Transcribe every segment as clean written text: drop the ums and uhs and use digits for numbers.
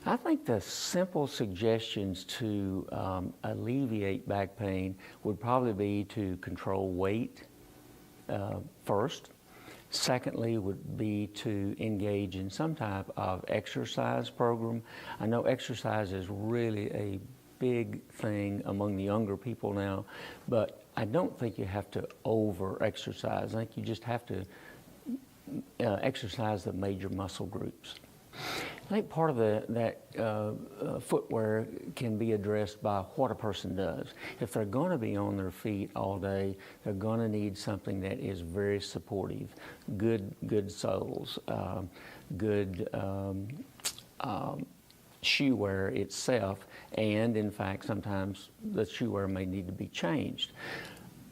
I think the simple suggestions to alleviate back pain would probably be to control weight first. Secondly would be to engage in some type of exercise program. I know exercise is really a big thing among the younger people now, but I don't think you have to over-exercise. I think you just have to exercise the major muscle groups. I think part of that footwear can be addressed by what a person does. If they're going to be on their feet all day, they're going to need something that is very supportive. Good soles, good shoe wear itself, and in fact sometimes the shoe wear may need to be changed.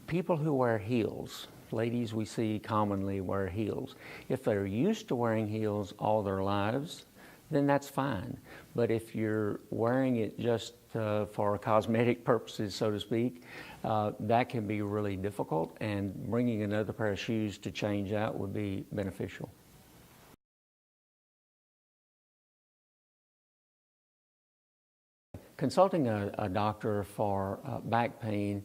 People who wear heels, ladies we see commonly wear heels. If they're used to wearing heels all their lives, then that's fine. But if you're wearing it just for cosmetic purposes, so to speak, that can be really difficult, and bringing another pair of shoes to change out would be beneficial. Consulting a doctor for back pain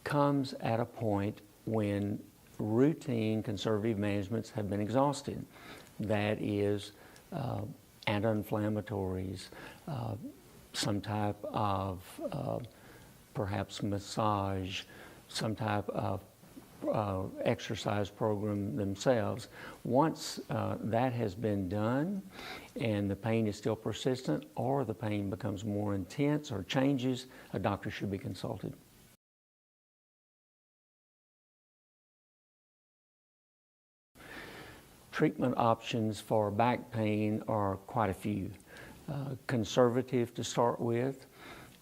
comes at a point when routine conservative managements have been exhausted. That is anti-inflammatories, some type of perhaps massage, some type of exercise program themselves. Once that has been done and the pain is still persistent, or the pain becomes more intense or changes, a doctor should be consulted. Treatment options for back pain are quite a few. Conservative to start with,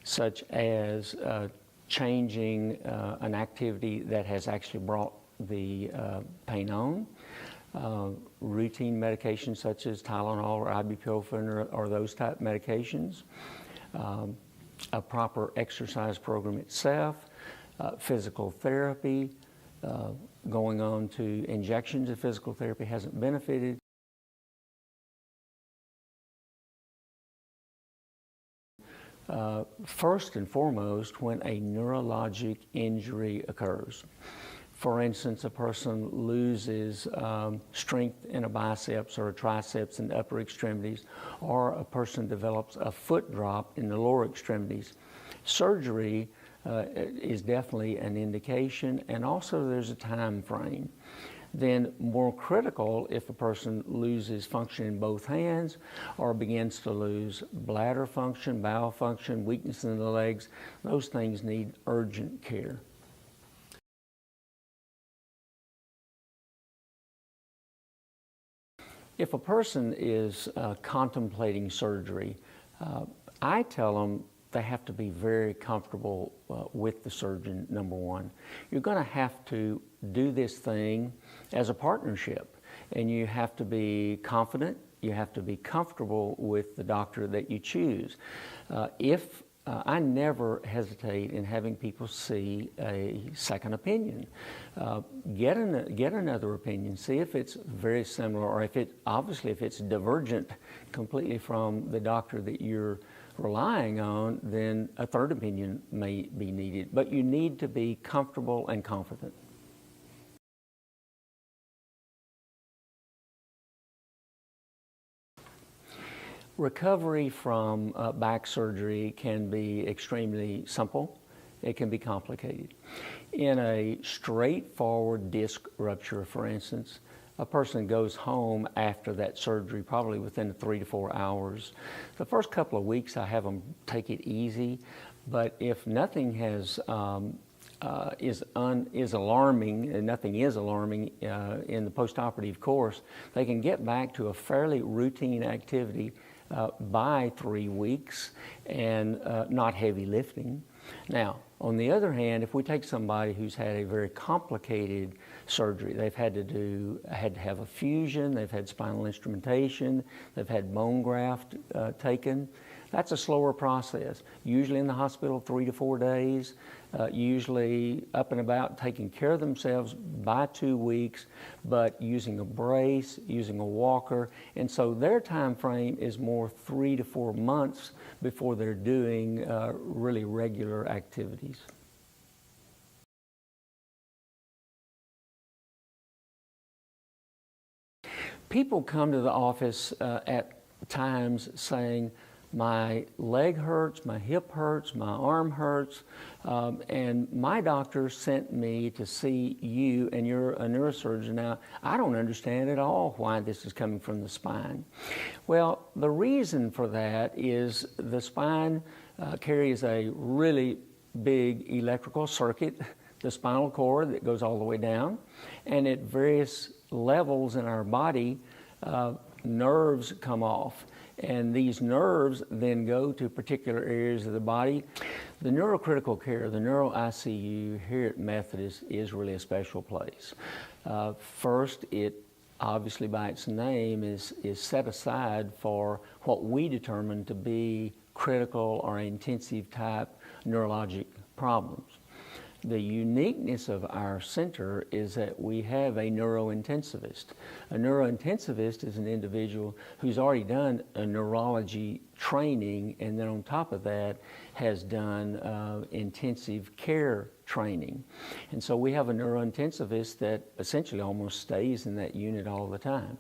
such as changing an activity that has actually brought the pain on. Routine medications such as Tylenol or ibuprofen or those type medications. A proper exercise program itself, physical therapy, going on to injections if physical therapy hasn't benefited. First and foremost, when a neurologic injury occurs. For instance, a person loses strength in a biceps or a triceps in the upper extremities, or a person develops a foot drop in the lower extremities. Surgery is definitely an indication, and also there's a time frame. Then more critical, if a person loses function in both hands or begins to lose bladder function, bowel function, weakness in the legs, those things need urgent care. If a person is contemplating surgery, I tell them they have to be very comfortable with the surgeon, number one. You're going to have to do this thing as a partnership, and you have to be confident, you have to be comfortable with the doctor that you choose. I never hesitate in having people see a second opinion. Get another opinion, see if it's very similar, or if it's divergent completely from the doctor that you're relying on, then a third opinion may be needed. But you need to be comfortable and confident. Recovery from back surgery can be extremely simple. It can be complicated. In a straightforward disc rupture, for instance, a person goes home after that surgery probably within 3 to 4 hours. The first couple of weeks I have them take it easy, but if nothing is alarming, and nothing is alarming in the postoperative course, they can get back to a fairly routine activity by 3 weeks, and not heavy lifting. Now, on the other hand, if we take somebody who's had a very complicated surgery, they've had to have a fusion, they've had spinal instrumentation, they've had bone graft taken, that's a slower process. Usually in the hospital 3 to 4 days, usually up and about, taking care of themselves by 2 weeks, but using a brace, using a walker, and so their time frame is more 3 to 4 months before they're doing really regular activities. People come to the office at times saying, my leg hurts, my hip hurts, my arm hurts, and my doctor sent me to see you, and you're a neurosurgeon. Now, I don't understand at all why this is coming from the spine. Well, the reason for that is the spine carries a really big electrical circuit, the spinal cord that goes all the way down, and at various levels in our body, nerves come off. And these nerves then go to particular areas of the body. The neurocritical care, the neuro ICU here at Methodist is really a special place. First, it obviously by its name is set aside for what we determine to be critical or intensive type neurologic problems. The uniqueness of our center is that we have a neurointensivist. A neurointensivist is an individual who's already done a neurology training, and then on top of that has done intensive care training. And so we have a neurointensivist that essentially almost stays in that unit all the time.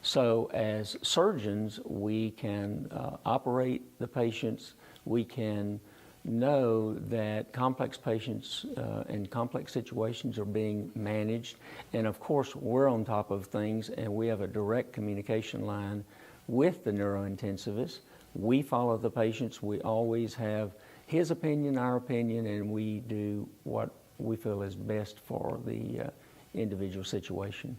So as surgeons, we can operate the patients, we can know that complex patients and complex situations are being managed, and of course we're on top of things, and we have a direct communication line with the neurointensivist. We follow the patients. We always have his opinion, our opinion, and we do what we feel is best for the individual situation.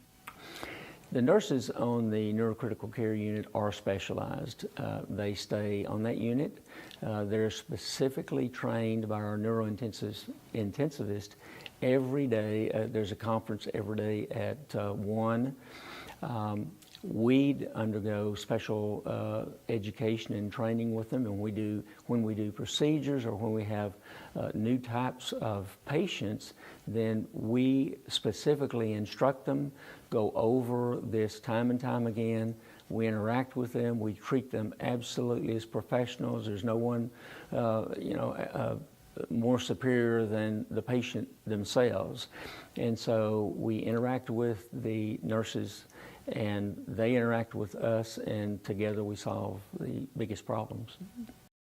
The nurses on the neurocritical care unit are specialized. They stay on that unit. They're specifically trained by our neurointensivist every day. There's a conference every day at 1. We undergo special education and training with them, and when we do procedures or when we have new types of patients, then we specifically instruct them, go over this time and time again. We interact with them. We treat them absolutely as professionals. There's no one, more superior than the patient themselves. And so we interact with the nurses, and they interact with us, and together we solve the biggest problems.